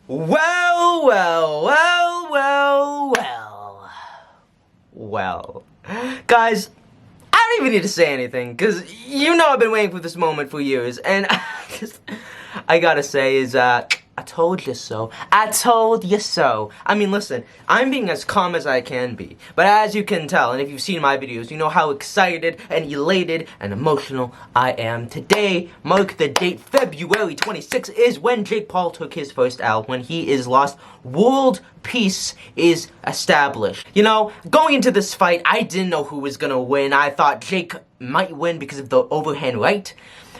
Well, well, well, well, well. Well. Guys, I don't even need to say anything, because you know I've been waiting for this moment for years, and I gotta say is, I told you so. I told you so. I mean, listen, I'm being as calm as I can be, but as you can tell, and if you've seen my videos, you know how excited and elated and emotional I am. Today, mark the date, February 26th, is when Jake Paul took his first L. When he is lost, world peace is established. You know, going into this fight, I didn't know who was gonna win. I thought Jake might win because of the overhand right,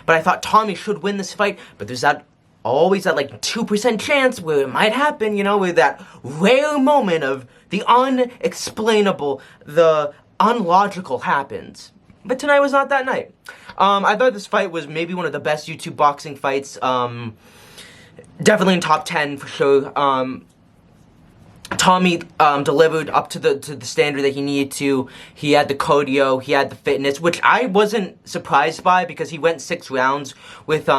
but I thought Tommy should win this fight, but there's always that like 2% chance where it might happen, you know, with that rare moment of the unexplainable, the unlogical happens. But tonight was not that night. I thought this fight was maybe one of the best YouTube boxing fights. Definitely in top 10 for sure. Tommy delivered up to the standard that he needed to. He had the cardio, he had the fitness, which I wasn't surprised by because he went 6 rounds with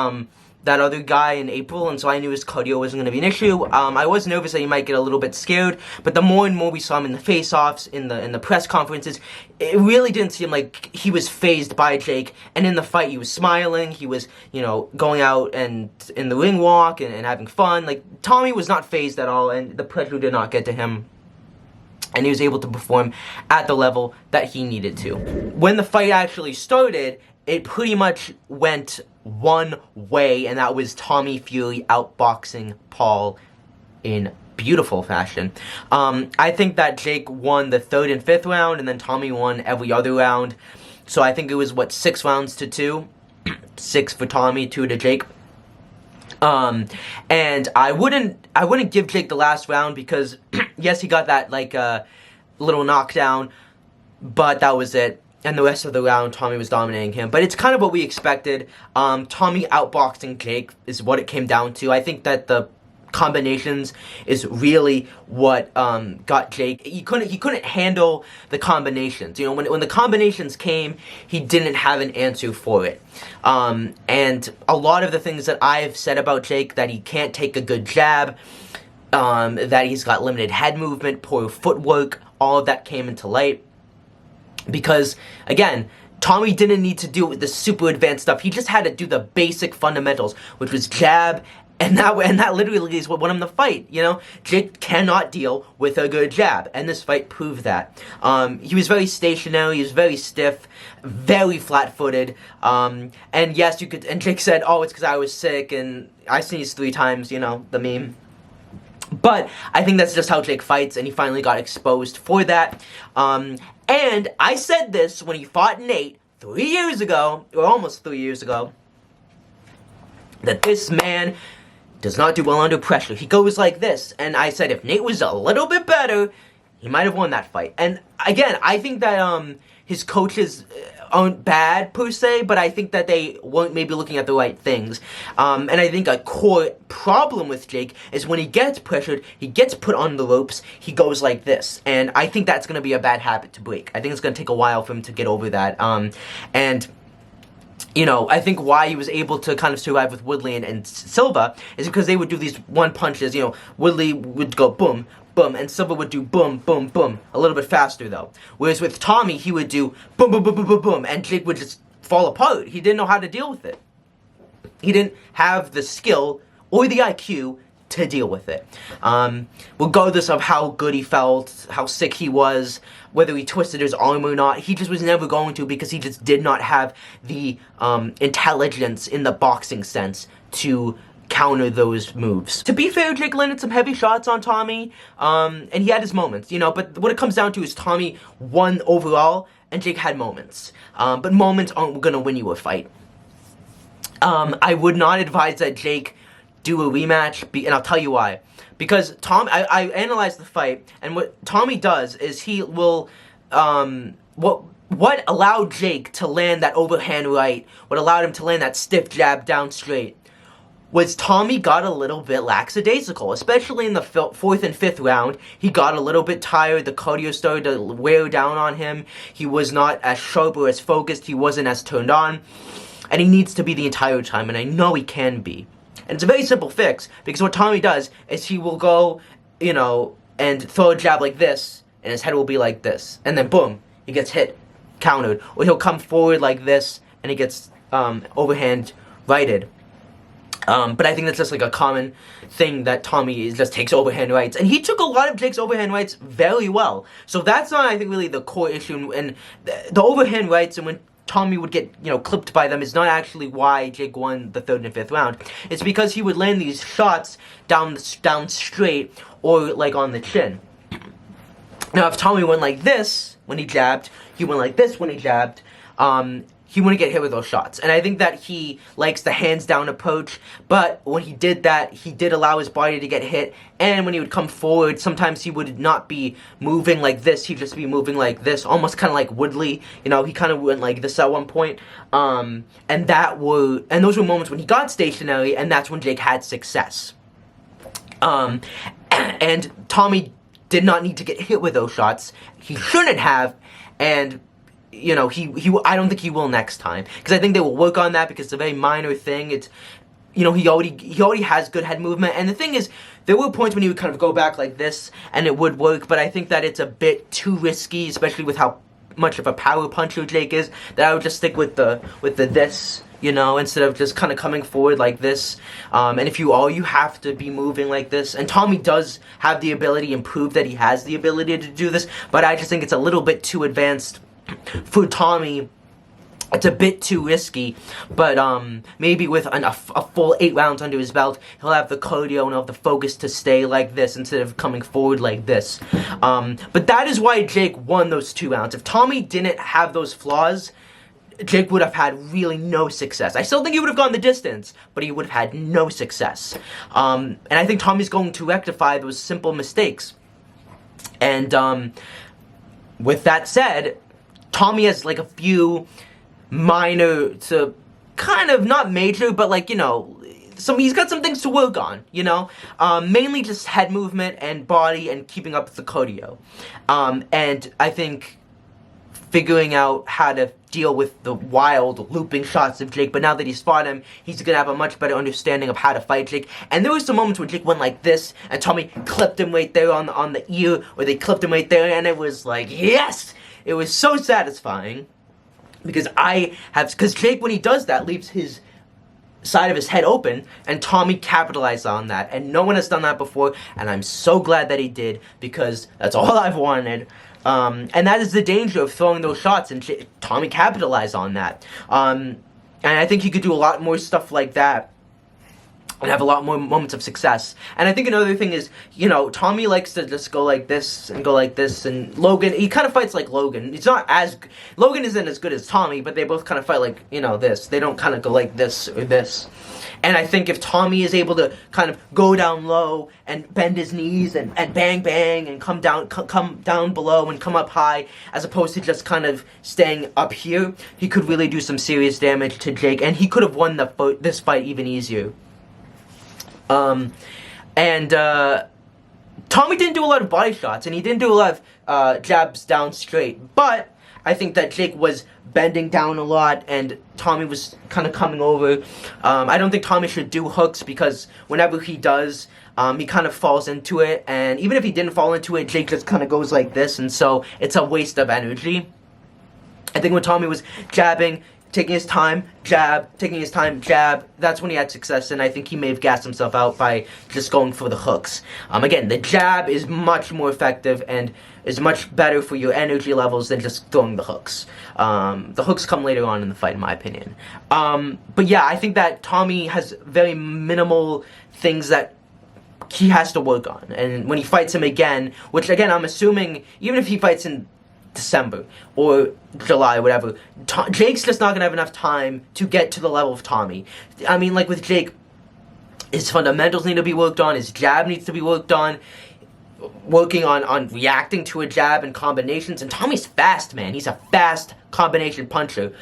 that other guy in April, and so I knew his cardio wasn't going to be an issue. I was nervous that he might get a little bit scared, but the more and more we saw him in the face-offs, in the press conferences, it really didn't seem like he was fazed by Jake, and in the fight he was smiling, he was, you know, going out and in the ring walk and having fun. Like, Tommy was not fazed at all, and the pressure did not get to him, and he was able to perform at the level that he needed to. When the fight actually started, it pretty much went one way, and that was Tommy Fury outboxing Paul in beautiful fashion. I think that Jake won the 3rd and 5th round, and then Tommy won every other round. So I think it was, what, 6 rounds to 2? 6 for Tommy, 2 to Jake. And I wouldn't give Jake the last round because, yes, he got that, like, little knockdown, but that was it. And the rest of the round, Tommy was dominating him. But it's kind of what we expected. Tommy outboxing Jake is what it came down to. I think that the combinations is really what got Jake. He couldn't handle the combinations. You know, when the combinations came, he didn't have an answer for it. And a lot of the things that I've said about Jake, that he can't take a good jab, that he's got limited head movement, poor footwork, all of that came into light. Because, again, Tommy didn't need to do the super advanced stuff. He just had to do the basic fundamentals, which was jab, and that literally is what won him the fight, you know? Jake cannot deal with a good jab, and this fight proved that. He was very stationary, he was very stiff, very flat-footed, and yes, and Jake said, oh, it's because I was sick, and I sneezed 3 times, you know, the meme. But I think that's just how Jake fights, and he finally got exposed for that. And I said this when he fought Nate 3 years ago, or almost 3 years ago, that this man does not do well under pressure. He goes like this, and I said if Nate was a little bit better, he might have won that fight. And again, I think that his coaches aren't bad per se, but I think that they weren't maybe looking at the right things. And I think a core problem with Jake is when he gets pressured, he gets put on the ropes, he goes like this. And I think that's going to be a bad habit to break. I think it's going to take a while for him to get over that. And you know, I think why he was able to kind of survive with Woodley and Silva is because they would do these one punches. You know, Woodley would go boom, boom, and Silva would do boom, boom, boom, a little bit faster though. Whereas with Tommy, he would do boom, boom, boom, boom, boom, boom, and Jake would just fall apart. He didn't know how to deal with it. He didn't have the skill or the IQ to deal with it. Regardless of how good he felt, how sick he was, whether he twisted his arm or not, he just was never going to because he just did not have the intelligence in the boxing sense to counter those moves. To be fair, Jake landed some heavy shots on Tommy, and he had his moments, you know, but what it comes down to is Tommy won overall, and Jake had moments. But moments aren't gonna win you a fight. I would not advise that Jake do a rematch, and I'll tell you why. Because I analyzed the fight, and what Tommy does is he will, what allowed Jake to land that overhand right, what allowed him to land that stiff jab down straight, was Tommy got a little bit lackadaisical, especially in the 4th and 5th round. He got a little bit tired, the cardio started to wear down on him, he was not as sharp or as focused, he wasn't as turned on, and he needs to be the entire time, and I know he can be. And it's a very simple fix, because what Tommy does is he will go, and throw a jab like this, and his head will be like this. And then boom, he gets hit, countered. Or he'll come forward like this, and he gets overhand righted. But I think that's just like a common thing that Tommy just takes overhand rights. And he took a lot of Jake's overhand rights very well. So that's not, I think, really the core issue. And the overhand rights, and when Tommy would get, clipped by them, is not actually why Jake won the 3rd and 5th round. It's because he would land these shots down straight, or like on the chin. Now, if Tommy went like this when he jabbed, he went like this when he jabbed, he wouldn't get hit with those shots. And I think that he likes the hands-down approach, but when he did that, he did allow his body to get hit, and when he would come forward, sometimes he would not be moving like this, he'd just be moving like this, almost kind of like Woodley. He kind of went like this at one point, and those were moments when he got stationary, and that's when Jake had success. And Tommy did not need to get hit with those shots. He shouldn't have, and I don't think he will next time, because I think they will work on that, because it's a very minor thing. It's, he already has good head movement, and the thing is, there were points when he would kind of go back like this, and it would work, but I think that it's a bit too risky, especially with how much of a power puncher Jake is, that I would just stick with the this, instead of just kind of coming forward like this. And if you have to be moving like this. And Tommy does have the ability, and prove that he has the ability to do this, but I just think it's a little bit too advanced for Tommy. It's a bit too risky, but maybe with a full 8 rounds under his belt, he'll have the cardio and he'll have the focus to stay like this instead of coming forward like this. But that is why Jake won those 2 rounds. If Tommy didn't have those flaws, Jake would have had really no success. I still think he would have gone the distance, but he would have had no success. And I think Tommy's going to rectify those simple mistakes. And with that said, Tommy has like a few minor to kind of not major, but like, he's got some things to work on, mainly just head movement and body and keeping up with the cardio. And I think figuring out how to deal with the wild looping shots of Jake, but now that he's fought him, he's gonna have a much better understanding of how to fight Jake. And there were some moments where Jake went like this, and Tommy clipped him right there on the ear, or they clipped him right there, and it was like, yes! It was so satisfying, because Jake, when he does that, leaves his side of his head open, and Tommy capitalized on that, and no one has done that before, and I'm so glad that he did, because that's all I've wanted. And that is the danger of throwing those shots, and Tommy capitalized on that. And I think he could do a lot more stuff like that, and have a lot more moments of success. And I think another thing is, Tommy likes to just go like this, and go like this, and Logan, he kind of fights like Logan. Logan isn't as good as Tommy, but they both kind of fight like, this. They don't kind of go like this or this. And I think if Tommy is able to kind of go down low and bend his knees and bang bang and come down below and come up high, as opposed to just kind of staying up here, he could really do some serious damage to Jake, and he could have won this fight even easier. Tommy didn't do a lot of body shots, and he didn't do a lot of jabs down straight, but I think that Jake was bending down a lot, and Tommy was kind of coming over. I don't think Tommy should do hooks, because whenever he does, he kind of falls into it, and even if he didn't fall into it, Jake just kind of goes like this, and so it's a waste of energy. I think when Tommy was jabbing, taking his time, jab, that's when he had success, and I think he may have gassed himself out by just going for the hooks. Again, the jab is much more effective and is much better for your energy levels than just throwing the hooks. The hooks come later on in the fight, in my opinion. But yeah, I think that Tommy has very minimal things that he has to work on, and when he fights him again, which again, I'm assuming, even if he fights in December or July, whatever, Jake's just not gonna have enough time to get to the level of Tommy. I mean, like with Jake, his fundamentals need to be worked on, his jab needs to be worked on, working on reacting to a jab and combinations, and Tommy's fast, man. He's a fast combination puncher.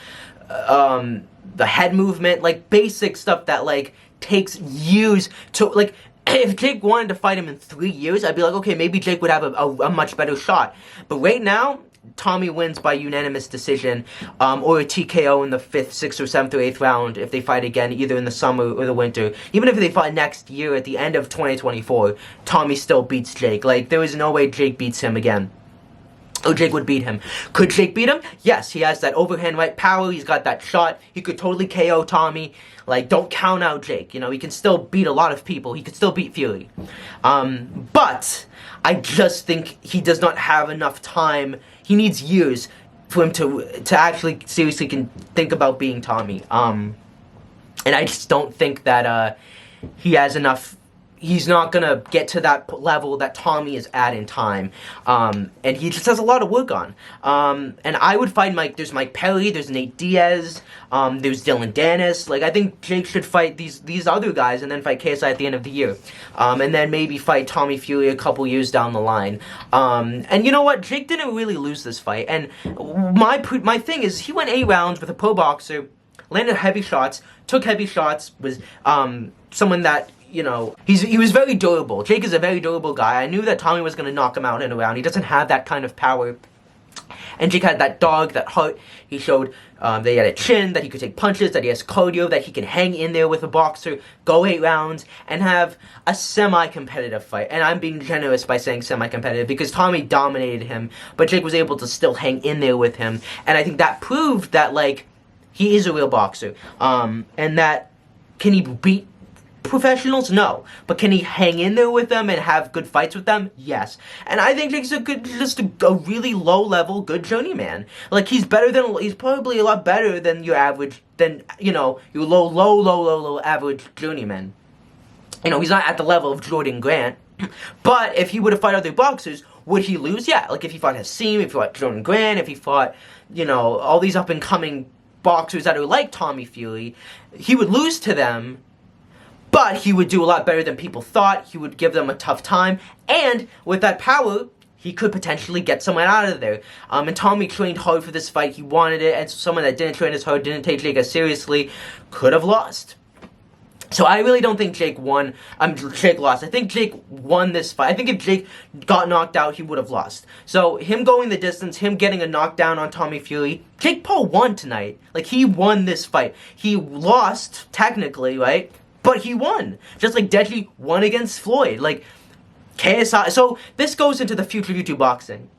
The head movement, like basic stuff that like takes years to, like, if Jake wanted to fight him in 3 years, I'd be like, okay, maybe Jake would have a much better shot. But right now, Tommy wins by unanimous decision, or a TKO in the 5th, 6th, or 7th, or 8th round if they fight again, either in the summer or the winter. Even if they fight next year at the end of 2024, Tommy still beats Jake. Like, there is no way Jake beats him again. Oh, Jake would beat him. Could Jake beat him? Yes, he has that overhand right power. He's got that shot. He could totally KO Tommy. Like, don't count out Jake. You know, he can still beat a lot of people. He could still beat Fury. But I just think he does not have enough time. He needs years for him to actually seriously can think about beating Tommy. And I just don't think that he has enough. He's not gonna get to that level that Tommy is at in time, and he just has a lot of work on. And I would find there's Mike Perry, there's Nate Diaz, there's Dylan Dennis. Like, I think Jake should fight these other guys and then fight KSI at the end of the year, and then maybe fight Tommy Fury a couple years down the line. And you know what? Jake didn't really lose this fight, and my thing is he went 8 rounds with a pro boxer, landed heavy shots, took heavy shots, was someone that. You know, he was very durable. Jake is a very durable guy. I knew that Tommy was going to knock him out in a round. He doesn't have that kind of power. And Jake had that dog, that heart. He showed that he had a chin, that he could take punches, that he has cardio, that he can hang in there with a boxer, go 8 rounds, and have a semi-competitive fight. And I'm being generous by saying semi-competitive because Tommy dominated him, but Jake was able to still hang in there with him. And I think that proved that, like, he is a real boxer. And that, can he beat professionals? No. But can he hang in there with them and have good fights with them? Yes. And I think Jake's just a really low-level, good journeyman. Like, he's probably a lot better than your average, your low average journeyman. You know, he's not at the level of Jordan Grant. But if he would have fought other boxers, would he lose? Yeah. Like, if he fought Hassim, if he fought Jordan Grant, if he fought, all these up-and-coming boxers that are like Tommy Fury, he would lose to them. But he would do a lot better than people thought. He would give them a tough time. And with that power, he could potentially get someone out of there. And Tommy trained hard for this fight. He wanted it. And someone that didn't train as hard, didn't take Jake as seriously, could have lost. So I really don't think Jake won. Jake lost. I think Jake won this fight. I think if Jake got knocked out, he would have lost. So him going the distance, him getting a knockdown on Tommy Fury, Jake Paul won tonight. Like, he won this fight. He lost, technically, right? But he won. Just like Deji won against Floyd. Like, KSI. So, this goes into the future of YouTube boxing.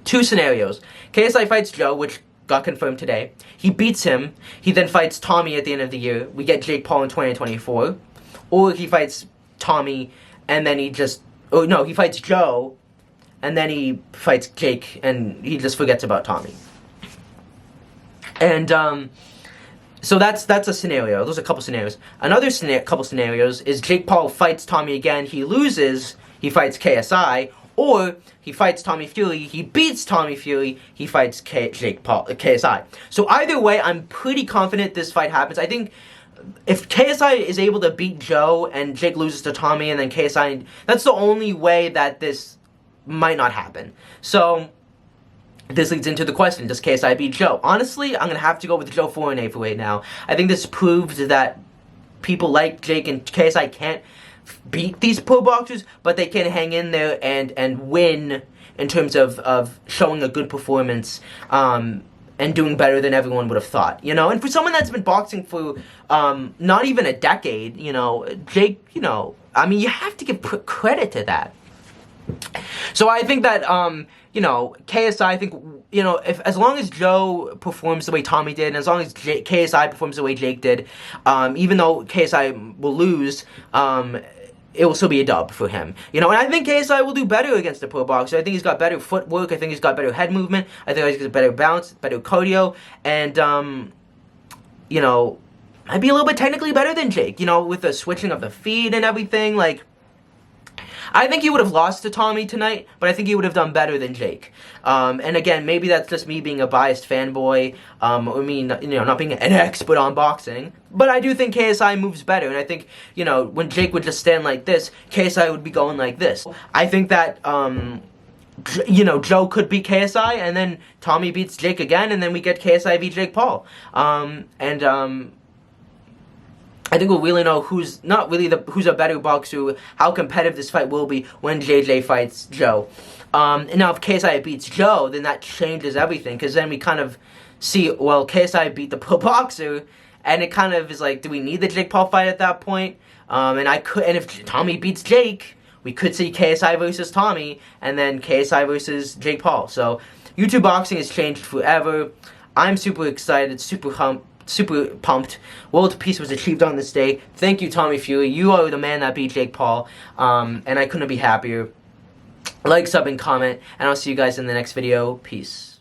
2 scenarios. KSI fights Joe, which got confirmed today. He beats him. He then fights Tommy at the end of the year. We get Jake Paul in 2024. Or he fights Tommy, and then he fights Joe, and then he fights Jake, and he just forgets about Tommy. And, so that's a scenario. Those are a couple scenarios. Another couple scenarios is Jake Paul fights Tommy again. He loses. He fights KSI. Or he fights Tommy Fury. He beats Tommy Fury. He fights Jake Paul, KSI. So either way, I'm pretty confident this fight happens. I think if KSI is able to beat Joe and Jake loses to Tommy and then KSI, that's the only way that this might not happen. So this leads into the question, does KSI beat Joe? Honestly, I'm going to have to go with Joe Fournier for right now. I think this proves that people like Jake and KSI can't beat these pro boxers, but they can hang in there and win in terms of showing a good performance and doing better than everyone would have thought. And for someone that's been boxing for not even a decade, Jake, I mean, you have to give credit to that. So I think that, KSI, I think, as long as Joe performs the way Tommy did, and as long as KSI performs the way Jake did, even though KSI will lose, it will still be a dub for him. And I think KSI will do better against the pro boxer. I think he's got better footwork. I think he's got better head movement. I think he's got better balance, better cardio, and, might be a little bit technically better than Jake, with the switching of the feet and everything, like, I think he would have lost to Tommy tonight, but I think he would have done better than Jake. And again, maybe that's just me being a biased fanboy, or me, not being an expert on boxing. But I do think KSI moves better, and I think, when Jake would just stand like this, KSI would be going like this. I think that, Joe could beat KSI, and then Tommy beats Jake again, and then we get KSI beat Jake Paul. I think we'll really know who's who's a better boxer, how competitive this fight will be when JJ fights Joe. And now if KSI beats Joe, then that changes everything, because then we kind of see, well, KSI beat the pro boxer, and it kind of is like, do we need the Jake Paul fight at that point? And if Tommy beats Jake, we could see KSI versus Tommy, and then KSI versus Jake Paul. So YouTube boxing has changed forever. I'm super excited, super pumped. World peace was achieved on this day. Thank you, Tommy Fury. You are the man that beat Jake Paul, and I couldn't be happier. Like, sub, and comment, and I'll see you guys in the next video. Peace.